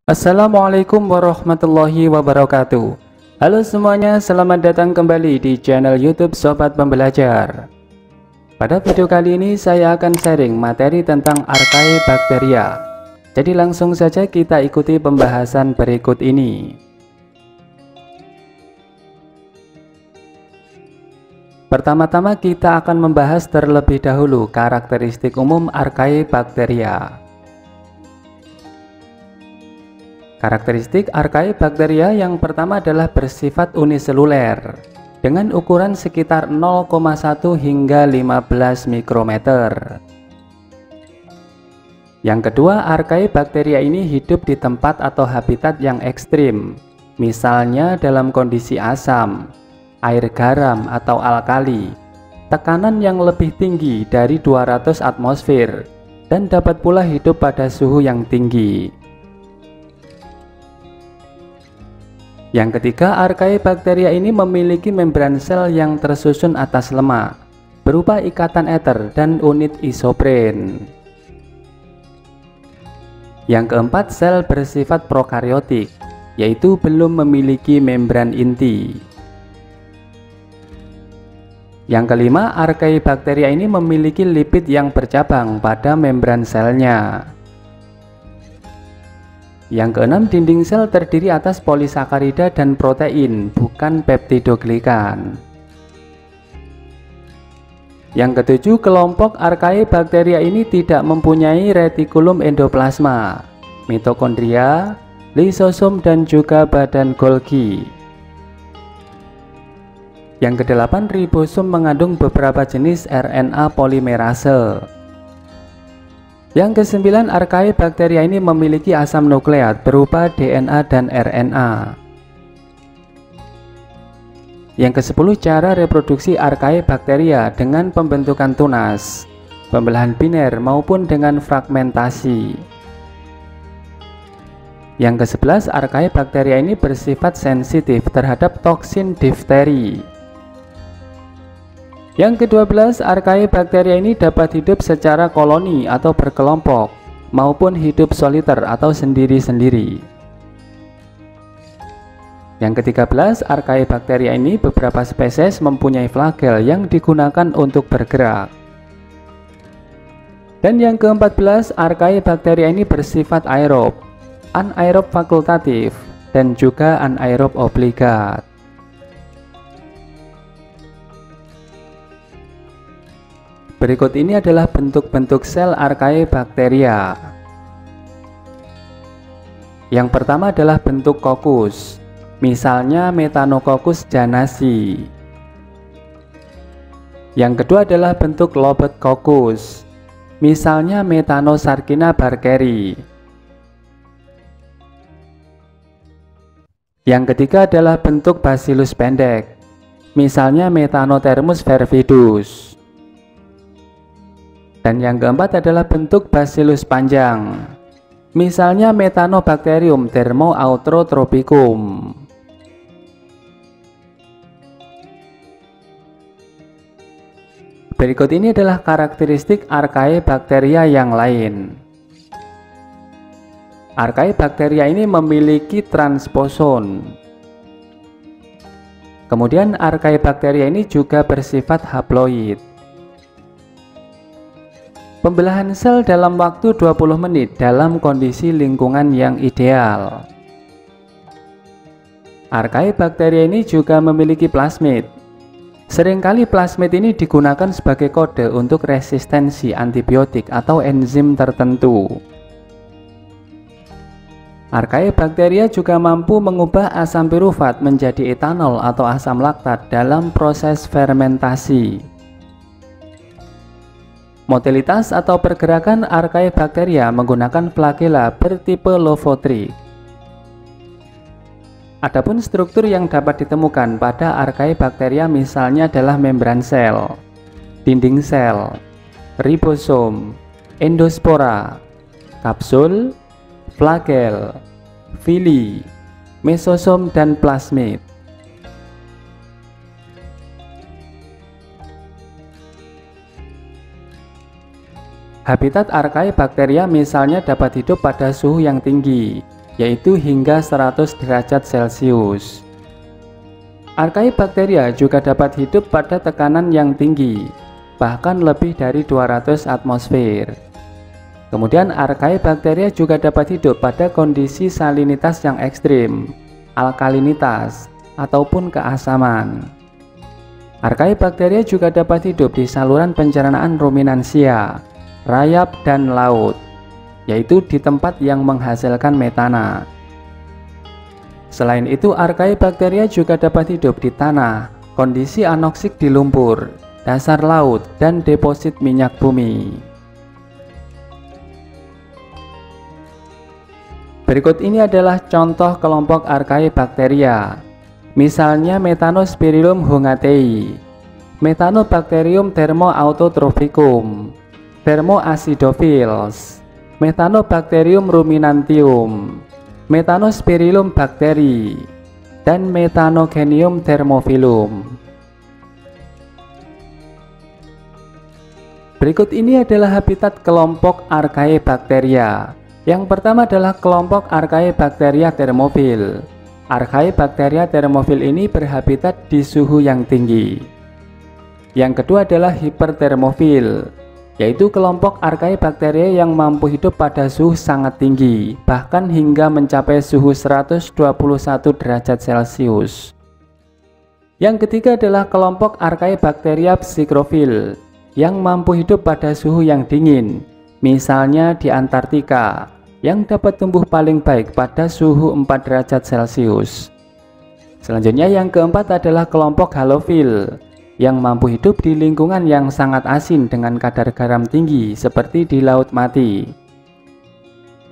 Assalamualaikum warahmatullahi wabarakatuh. Halo semuanya, selamat datang kembali di channel YouTube Sobat Pembelajar. Pada video kali ini saya akan sharing materi tentang Archaebacteria. Jadi langsung saja kita ikuti pembahasan berikut ini. Pertama-tama kita akan membahas terlebih dahulu karakteristik umum Archaebacteria. Karakteristik Archaebacteria yang pertama adalah bersifat uniseluler dengan ukuran sekitar 0,1 hingga 15 mikrometer. Yang kedua, Archaebacteria ini hidup di tempat atau habitat yang ekstrim, misalnya dalam kondisi asam, air garam atau alkali, tekanan yang lebih tinggi dari 200 atmosfer, dan dapat pula hidup pada suhu yang tinggi. Yang ketiga, Archaebacteria ini memiliki membran sel yang tersusun atas lemak, berupa ikatan ether dan unit isopren. Yang keempat, sel bersifat prokaryotik, yaitu belum memiliki membran inti. Yang kelima, Archaebacteria ini memiliki lipid yang bercabang pada membran selnya. Yang keenam, dinding sel terdiri atas polisakarida dan protein, bukan peptidoglikan. Yang ketujuh, kelompok Archaebacteria ini tidak mempunyai retikulum endoplasma, mitokondria, lisosom dan juga badan Golgi. Yang kedelapan, ribosom mengandung beberapa jenis RNA polimerase. Yang kesembilan, Archaebacteria ini memiliki asam nukleat berupa DNA dan RNA. Yang kesepuluh, cara reproduksi Archaebacteria dengan pembentukan tunas, pembelahan biner maupun dengan fragmentasi. Yang kesebelas, Archaebacteria ini bersifat sensitif terhadap toksin difteri. Yang ke-12, Archaebacteria ini dapat hidup secara koloni atau berkelompok, maupun hidup soliter atau sendiri-sendiri. Yang ke-13, Archaebacteria ini beberapa spesies mempunyai flagel yang digunakan untuk bergerak. Dan yang ke-14, Archaebacteria ini bersifat aerob, anaerob fakultatif, dan juga anaerob obligat. Berikut ini adalah bentuk-bentuk sel Archaebacteria. Yang pertama adalah bentuk kokus, misalnya Methanococcus janasi. Yang kedua adalah bentuk lobet kokus, misalnya Methanosarcina barkeri. Yang ketiga adalah bentuk Bacillus pendek, misalnya Methanothermus fervidus. Dan yang keempat adalah bentuk Bacillus panjang, misalnya Methanobacterium thermoaustrotropicum. Berikut ini adalah karakteristik Archaebacteria yang lain. Archaebacteria ini memiliki transposon. Kemudian Archaebacteria ini juga bersifat haploid. Pembelahan sel dalam waktu 20 menit dalam kondisi lingkungan yang ideal. Archaebacteria ini juga memiliki plasmid. Seringkali plasmid ini digunakan sebagai kode untuk resistensi antibiotik atau enzim tertentu. Archaebacteria juga mampu mengubah asam pirufat menjadi etanol atau asam laktat dalam proses fermentasi. Motilitas atau pergerakan Archaebacteria menggunakan flagella bertipe Lovotric. Adapun struktur yang dapat ditemukan pada Archaebacteria misalnya adalah membran sel, dinding sel, ribosom, endospora, kapsul, flagel, villi, mesosom dan plasmid. Habitat Archaebacteria misalnya dapat hidup pada suhu yang tinggi, yaitu hingga 100 derajat Celcius. Archaebacteria juga dapat hidup pada tekanan yang tinggi, bahkan lebih dari 200 atmosfer. Kemudian Archaebacteria juga dapat hidup pada kondisi salinitas yang ekstrim, alkalinitas, ataupun keasaman. Archaebacteria juga dapat hidup di saluran pencernaan ruminansia, rayap, dan laut, yaitu di tempat yang menghasilkan metana. Selain itu, Archaebacteria juga dapat hidup di tanah, kondisi anoksik di lumpur, dasar laut, dan deposit minyak bumi. Berikut ini adalah contoh kelompok Archaebacteria. Misalnya Methanospirillum hungatei, Methanobacterium thermoautotrophicum, Thermoacidophils, Methanobacterium ruminantium, Methanospirillum bacteri, dan Methanogenium thermophilum. Berikut ini adalah habitat kelompok Archaebacteria. Yang pertama adalah kelompok Archaebacteria thermophil. Archaebacteria thermophil ini berhabitat di suhu yang tinggi. Yang kedua adalah hiperthermophil, yaitu kelompok Archaebacteria yang mampu hidup pada suhu sangat tinggi, bahkan hingga mencapai suhu 121 derajat Celcius. Yang ketiga adalah kelompok Archaebacteria psychrophil, yang mampu hidup pada suhu yang dingin, misalnya di Antartika, yang dapat tumbuh paling baik pada suhu 4 derajat Celcius. Selanjutnya yang keempat adalah kelompok halofil, yang mampu hidup di lingkungan yang sangat asin dengan kadar garam tinggi seperti di laut mati.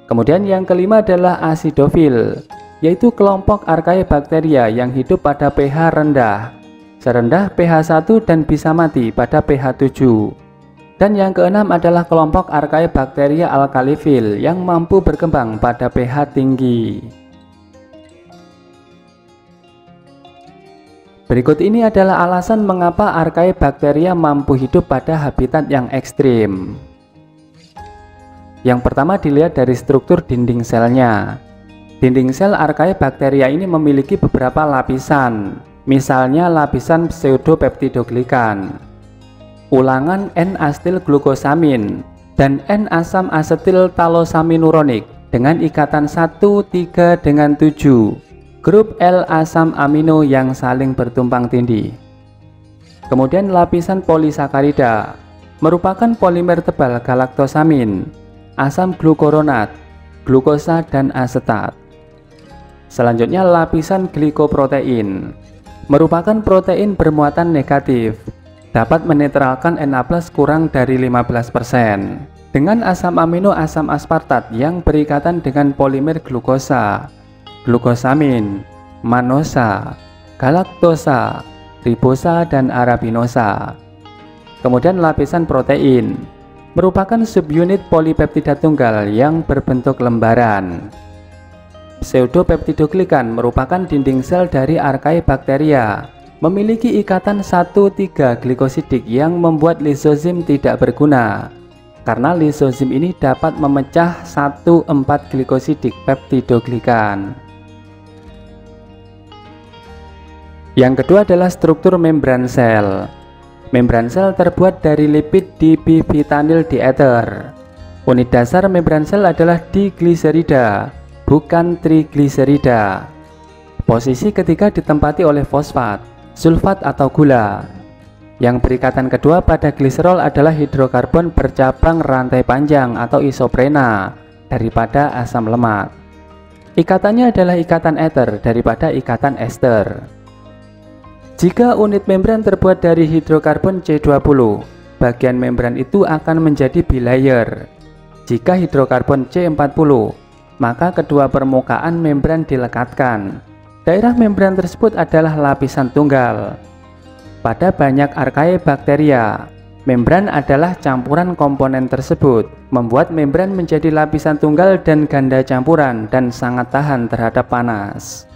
Kemudian yang kelima adalah acidofil, yaitu kelompok Archaebacteria yang hidup pada pH rendah, serendah pH 1 dan bisa mati pada pH 7. Dan yang keenam adalah kelompok Archaebacteria alkalifil yang mampu berkembang pada pH tinggi. Berikut ini adalah alasan mengapa Archaebacteria mampu hidup pada habitat yang ekstrim. Yang pertama dilihat dari struktur dinding selnya. Dinding sel Archaebacteria ini memiliki beberapa lapisan, misalnya lapisan pseudopeptidoglikan, ulangan N-asetilglukosamin, dan N-asam asetil talosaminuronik dengan ikatan 1, 3, dengan 7, grup L-asam amino yang saling bertumpang tindih. Kemudian lapisan polisakarida merupakan polimer tebal galaktosamin, asam glukuronat, glukosa, dan asetat. Selanjutnya lapisan glikoprotein merupakan protein bermuatan negatif, dapat menetralkan Na+ kurang dari 15%, dengan asam amino asam aspartat yang berikatan dengan polimer glukosa, glukosamin, manosa, galaktosa, ribosa, dan arabinosa. Kemudian lapisan protein merupakan subunit polipeptida tunggal yang berbentuk lembaran. Pseudopeptidoglikan merupakan dinding sel dari Archaebacteria, memiliki ikatan 1,3 glikosidik yang membuat lisozim tidak berguna, karena lisozim ini dapat memecah 1,4 glikosidik peptidoglikan. Yang kedua adalah struktur membran sel. Membran sel terbuat dari lipid dibivitanyl diether. Unit dasar membran sel adalah digliserida, bukan trigliserida. Posisi ketiga ditempati oleh fosfat, sulfat atau gula. Yang berikatan kedua pada gliserol adalah hidrokarbon bercabang rantai panjang atau isoprena daripada asam lemak. Ikatannya adalah ikatan ether daripada ikatan ester. Jika unit membran terbuat dari hidrokarbon C20, bagian membran itu akan menjadi bilayer. Jika hidrokarbon C40, maka kedua permukaan membran dilekatkan. Daerah membran tersebut adalah lapisan tunggal. Pada banyak Archaebacteria, membran adalah campuran komponen tersebut, membuat membran menjadi lapisan tunggal dan ganda campuran dan sangat tahan terhadap panas.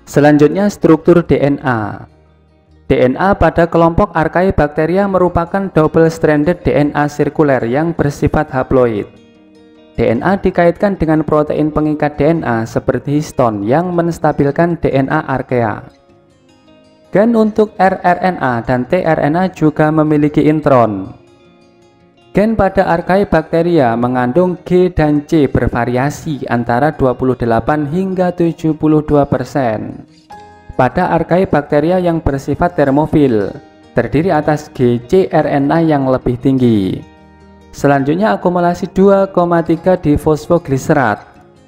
Selanjutnya struktur DNA. DNA pada kelompok Archaebacteria merupakan double-stranded DNA sirkuler yang bersifat haploid. DNA dikaitkan dengan protein pengikat DNA seperti histon yang menstabilkan DNA archaea. Gen untuk rRNA dan tRNA juga memiliki intron. Gen pada Archaebacteria mengandung G dan C bervariasi antara 28 hingga 72%. Pada Archaebacteria yang bersifat termofil, terdiri atas G, C, RNA yang lebih tinggi. Selanjutnya akumulasi 2,3 difosfogliserat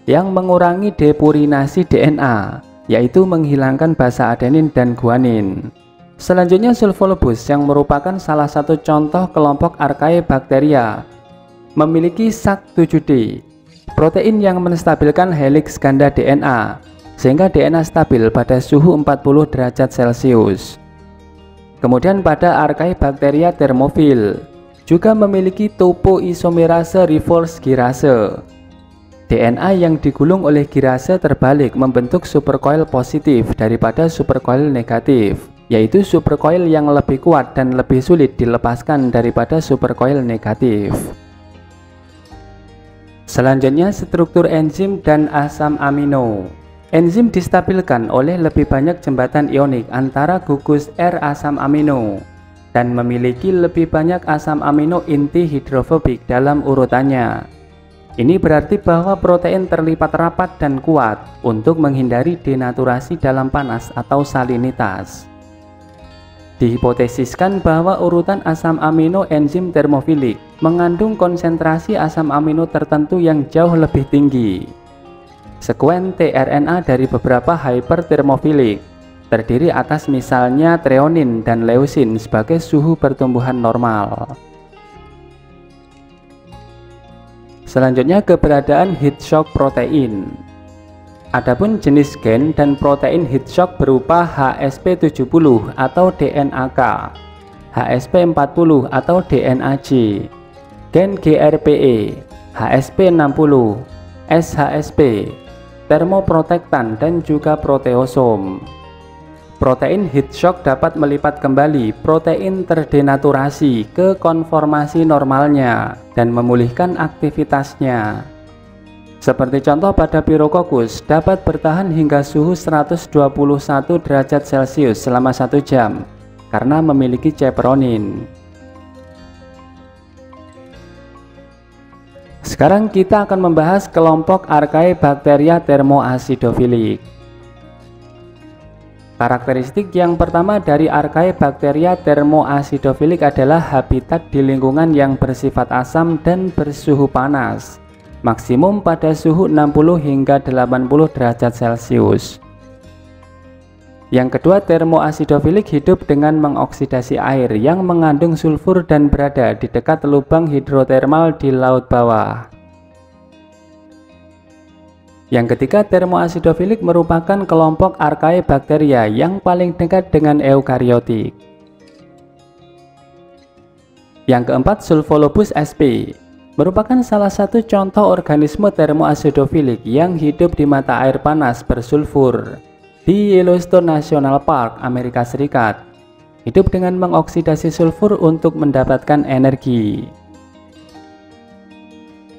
yang mengurangi depurinasi DNA, yaitu menghilangkan basa adenin dan guanin. Selanjutnya sulfolobus yang merupakan salah satu contoh kelompok Archaebacteria memiliki SAC7D, protein yang menstabilkan heliks ganda DNA sehingga DNA stabil pada suhu 40 derajat Celcius. Kemudian pada Archaebacteria thermophil juga memiliki topoisomerase reverse girase. DNA yang digulung oleh girase terbalik membentuk supercoil positif daripada supercoil negatif, yaitu supercoil yang lebih kuat dan lebih sulit dilepaskan daripada supercoil negatif. Selanjutnya struktur enzim dan asam amino. Enzim distabilkan oleh lebih banyak jembatan ionik antara gugus R asam amino dan memiliki lebih banyak asam amino inti hidrofobik dalam urutannya. Ini berarti bahwa protein terlipat rapat dan kuat untuk menghindari denaturasi dalam panas atau salinitas. Dihipotesiskan bahwa urutan asam amino enzim termofilik mengandung konsentrasi asam amino tertentu yang jauh lebih tinggi. Sekuen tRNA dari beberapa hypertermofilik terdiri atas misalnya treonin dan leusin sebagai suhu pertumbuhan normal. Selanjutnya keberadaan heat shock protein. Adapun jenis gen dan protein heat shock berupa HSP70 atau DNAK, HSP40 atau DNAG, gen GRPE, HSP60, SHSP, termoprotektan dan juga proteosom. Protein heat shock dapat melipat kembali protein terdenaturasi ke konformasi normalnya dan memulihkan aktivitasnya. Seperti contoh pada Pirococcus dapat bertahan hingga suhu 121 derajat Celcius selama 1 jam karena memiliki chaperonin. Sekarang kita akan membahas kelompok Archaebacteria thermoacidophilic. Karakteristik yang pertama dari Archaebacteria thermoacidophilic adalah habitat di lingkungan yang bersifat asam dan bersuhu panas, maksimum pada suhu 60 hingga 80 derajat Celcius. Yang kedua, thermoacidophilic hidup dengan mengoksidasi air yang mengandung sulfur dan berada di dekat lubang hidrotermal di laut bawah. Yang ketiga, thermoacidophilic merupakan kelompok Archaebacteria yang paling dekat dengan eukariotik. Yang keempat, Sulfolobus sp merupakan salah satu contoh organisme thermoacidophilic yang hidup di mata air panas bersulfur di Yellowstone National Park, Amerika Serikat. Hidup dengan mengoksidasi sulfur untuk mendapatkan energi.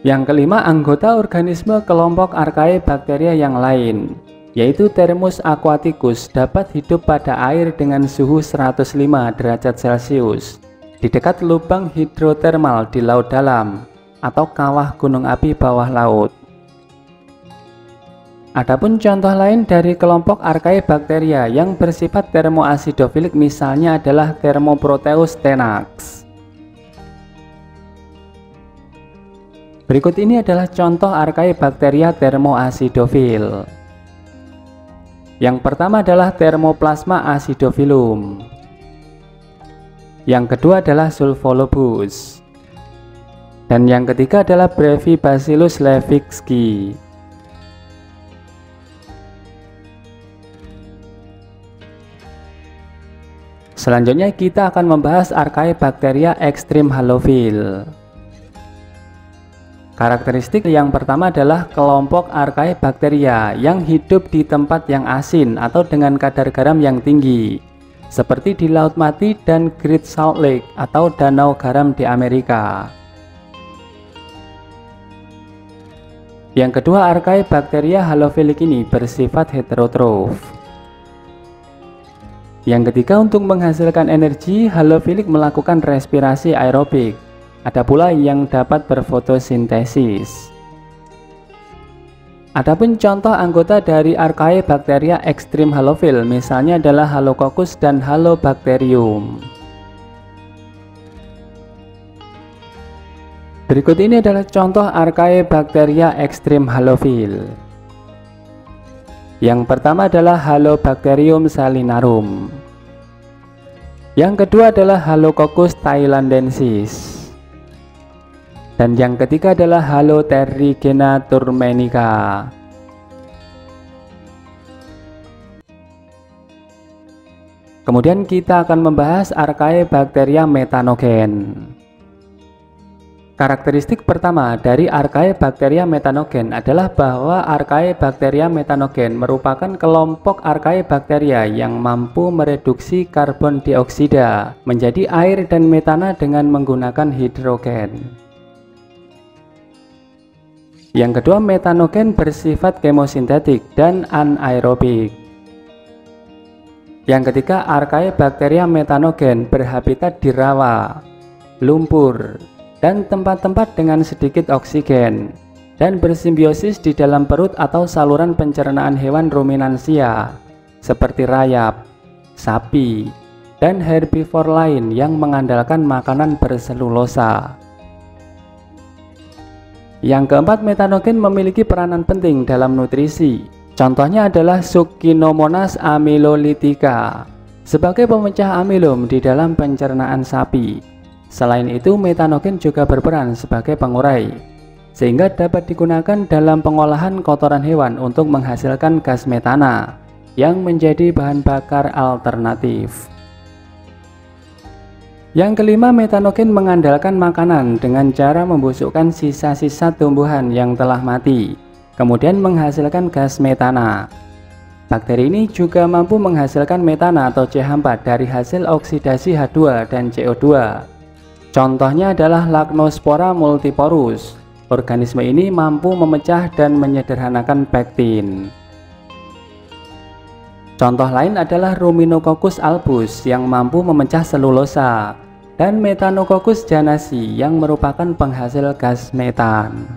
Yang kelima, anggota organisme kelompok Archaebacteria yang lain, yaitu Thermus aquaticus, dapat hidup pada air dengan suhu 105 derajat Celcius di dekat lubang hidrotermal di laut dalam atau kawah gunung api bawah laut. Adapun contoh lain dari kelompok Archaebacteria yang bersifat thermoacidophilic misalnya adalah Thermoproteus tenax. Berikut ini adalah contoh Archaebacteria thermoacidophil. Yang pertama adalah Thermoplasma acidophilum. Yang kedua adalah Sulfolobus. Dan yang ketiga adalah Brevibacillus levickii. Selanjutnya kita akan membahas Archaebacteria ekstrim halofil. Karakteristik yang pertama adalah kelompok Archaebacteria yang hidup di tempat yang asin atau dengan kadar garam yang tinggi, seperti di Laut Mati dan Great Salt Lake atau Danau Garam di Amerika. Yang kedua, Archaebacteria halofilik ini bersifat heterotrof. Yang ketiga, untuk menghasilkan energi, halofilik melakukan respirasi aerobik. Ada pula yang dapat berfotosintesis. Adapun contoh anggota dari Archaebacteria ekstrim halofil misalnya adalah Halococcus dan Halobacterium. Berikut ini adalah contoh Archaebacteria ekstrim halofil. Yang pertama adalah Halobacterium salinarum. Yang kedua adalah Halococcus thailandensis. Dan yang ketiga adalah Haloterrigena turmenica. Kemudian kita akan membahas Archaebacteria metanogen. Karakteristik pertama dari Archaebacteria metanogen adalah bahwa Archaebacteria metanogen merupakan kelompok Archaebacteria yang mampu mereduksi karbon dioksida menjadi air dan metana dengan menggunakan hidrogen. Yang kedua, metanogen bersifat kemosintetik dan anaerobik. Yang ketiga, Archaebacteria metanogen berhabitat di rawa, lumpur, dan tempat-tempat dengan sedikit oksigen, dan bersimbiosis di dalam perut atau saluran pencernaan hewan ruminansia seperti rayap, sapi, dan herbivor lain yang mengandalkan makanan berselulosa. Yang keempat, metanogen memiliki peranan penting dalam nutrisi. Contohnya adalah Succinomonas amylolytica sebagai pemecah amilum di dalam pencernaan sapi. Selain itu, metanogen juga berperan sebagai pengurai, sehingga dapat digunakan dalam pengolahan kotoran hewan untuk menghasilkan gas metana yang menjadi bahan bakar alternatif. Yang kelima, metanogen mengandalkan makanan dengan cara membusukkan sisa-sisa tumbuhan yang telah mati, kemudian menghasilkan gas metana. Bakteri ini juga mampu menghasilkan metana atau CH4 dari hasil oksidasi H2 dan CO2. Contohnya adalah Lachnospora multiporus. Organisme ini mampu memecah dan menyederhanakan pektin. Contoh lain adalah Ruminococcus albus yang mampu memecah selulosa, dan Methanococcus janasi yang merupakan penghasil gas metan.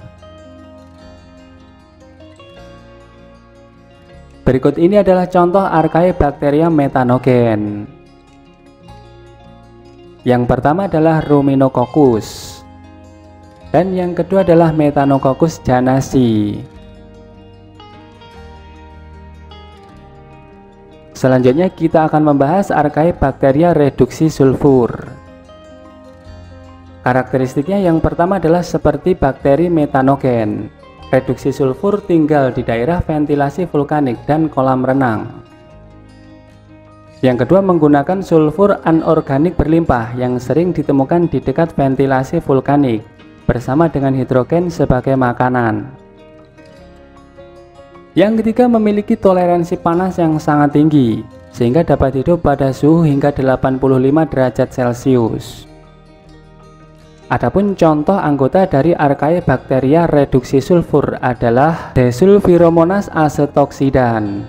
Berikut ini adalah contoh Archaebacteria metanogen. Yang pertama adalah Ruminococcus, dan yang kedua adalah Methanococcus janasi. Selanjutnya kita akan membahas Archaebacteria reduksi sulfur. Karakteristiknya yang pertama adalah seperti bakteri metanogen. Reduksi sulfur tinggal di daerah ventilasi vulkanik dan kolam renang. Yang kedua, menggunakan sulfur anorganik berlimpah yang sering ditemukan di dekat ventilasi vulkanik bersama dengan hidrogen sebagai makanan. Yang ketiga, memiliki toleransi panas yang sangat tinggi sehingga dapat hidup pada suhu hingga 85 derajat Celcius. Adapun contoh anggota dari Archaebacteria reduksi sulfur adalah Desulfiromonas acetoxidan.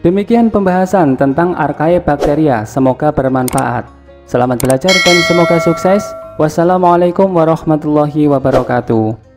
Demikian pembahasan tentang Archaebacteria, semoga bermanfaat. Selamat belajar dan semoga sukses. Wassalamualaikum warahmatullahi wabarakatuh.